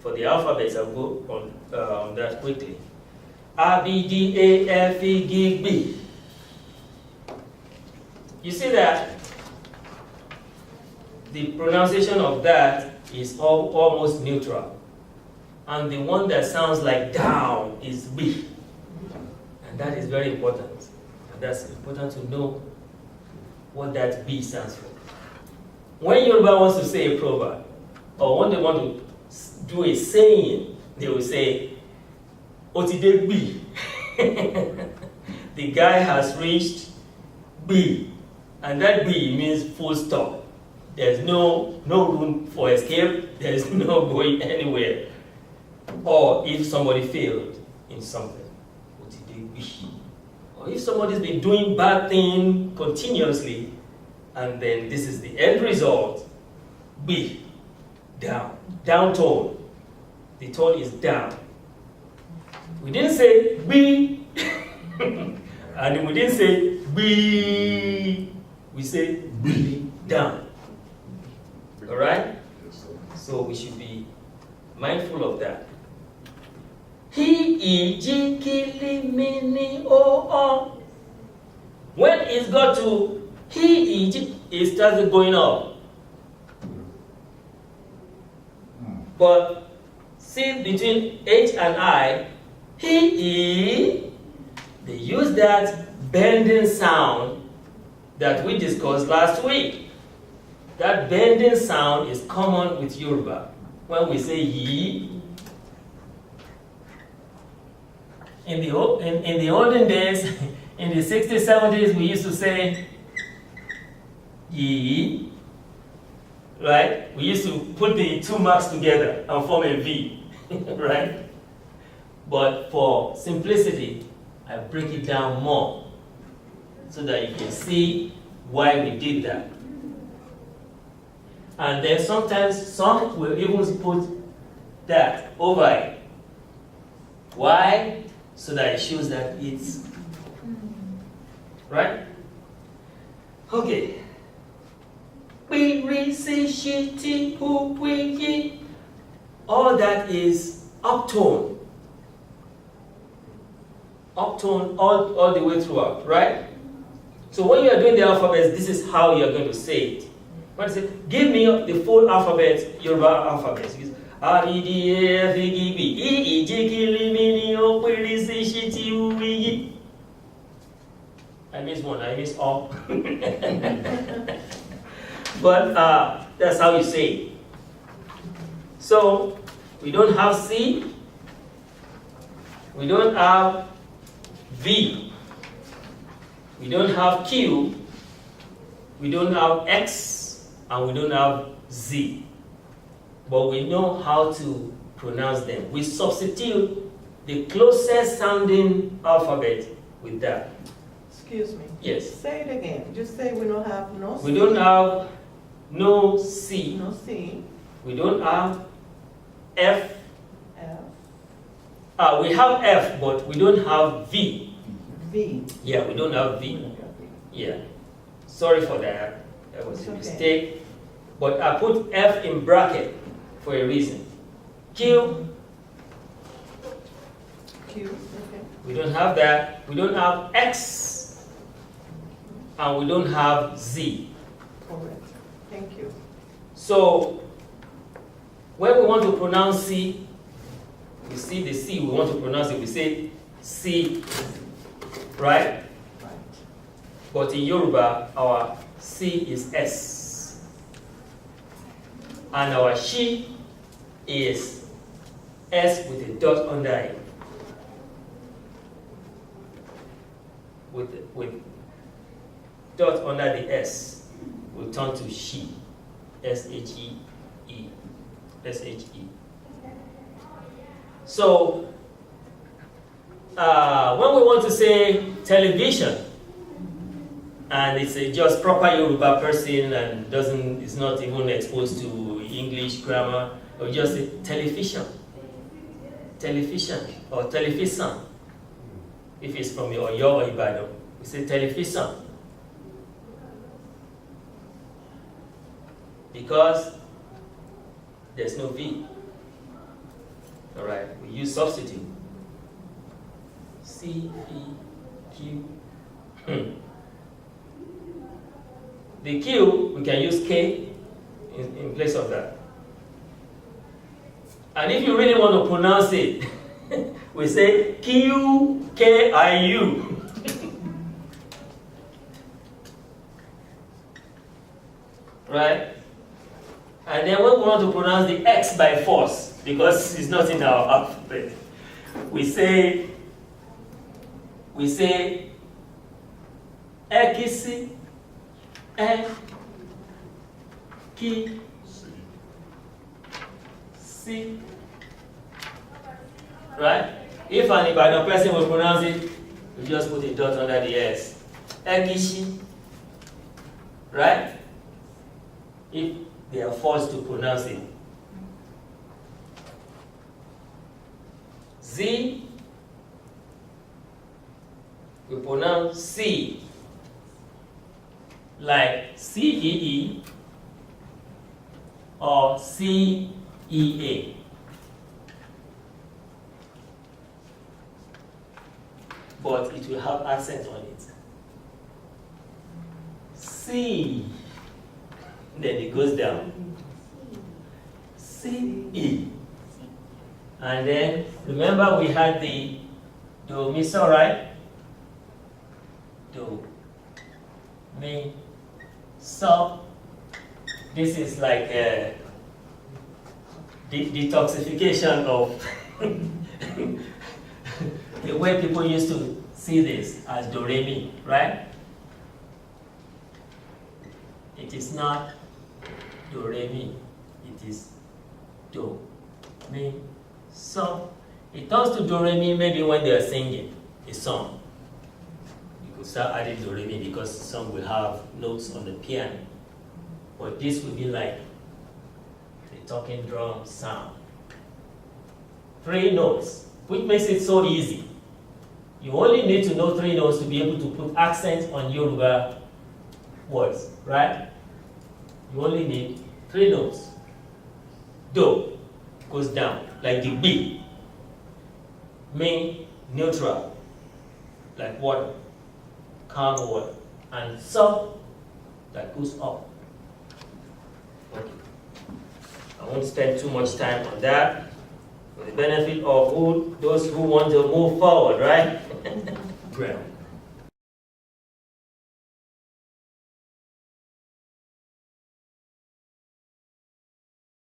For the alphabets, I'll go on that quickly. A, B, D, A, F, E, G, B. You see that the pronunciation of that is almost neutral. And the one that sounds like down is B. And that is very important. And that's important to know what that B stands for. When Yoruba wants to say a proverb, or when they want to do a saying, they will say, Otide B. The guy has reached B. And that B means full stop. There's no room for escape. There's no going anywhere. Or if somebody failed in something, Otide B. Or if somebody's been doing bad thing continuously, and then this is the end result, B. Down. Down tone. The tone is down. We didn't say B. And we didn't say B. We say B. Down. Alright? So we should be mindful of that. He, I, J, K, L, M, N, O, O. When it's got to he, I, J, it starts going up. But see, between H and I, he, they use that bending sound that we discussed last week. That bending sound is common with Yoruba. When we say ye, in the olden days, in the 60s, 70s, we used to say ye, right? We used to put the two marks together and form a V, right? But for simplicity, I break it down more so that you can see why we did that. And then sometimes some will even put that over it. Why? So that it shows that it's right? Okay. All that is uptone. Uptone all the way throughout, right? So when you are doing the alphabets, this is how you are going to say it. When I say, give me the full alphabet, Yoruba alphabet. A, B, D, A, F, E, G, B, E, J, K, L, M, N, O, P, R, C, H, T, U, V, E. I missed one, I missed all. But that's how you say it. So, we don't have C, we don't have V, we don't have Q, we don't have X, and we don't have Z. But we know how to pronounce them. We substitute the closest sounding alphabet with that. Excuse me. Yes. Say it again. Just say we don't have no C. We don't have no C. No C. We don't have F. F. We have F, but we don't have V. V. Yeah, we don't have V. Yeah. Sorry for that. That was a mistake. But I put F in bracket for a reason. Q. Q. Okay. We don't have that. We don't have X. And we don't have Z. Correct. Thank you. So, when we want to pronounce C, we see the C, we want to pronounce it, we say C, right? Right. But in Yoruba, our C is S. And our she is S with a dot under it. With dot under the S, we'll turn to she. S-H-E-E. S-H-E. So, when we want to say television, and it's just proper Yoruba person and is not even exposed to English grammar, we just say television. Television or television. If it's from your or Ibadan, we say television. Because there's no V. All right, we use substitute. C, E, Q. The Q, we can use K in place of that. And if you really want to pronounce it, we say Q, K, I, U. Right? And then when we want to pronounce the X by force, because it's not in our alphabet, we say Ekisi, E, Ki, Si. Right? If an Ibadan person will pronounce it, we just put a dot under the S. Ekishi. Right? If they are forced to pronounce it. Z, we pronounce C like C-E-E or C-E-A. But it will have accent on it. C. Then it goes down. C-E. And then, remember we had the do, mi, so, right? Do, mi, so. This is like a detoxification of the way people used to see this as do, re, mi, right? It is not do, re, mi. It is do, mi, so. It turns to do, re, mi maybe when they are singing a song. You could start adding do, re, mi because some will have notes on the piano. But this would be like the talking drum sound. 3 notes, which makes it so easy. You only need to know 3 notes to be able to put accents on Yoruba words, right? You only need 3 notes. Do goes down, like the B. Mi, neutral, like water, calm water. And so, that goes up. Okay. I won't spend too much time on that. For the benefit of those who want to move forward, right? Ground.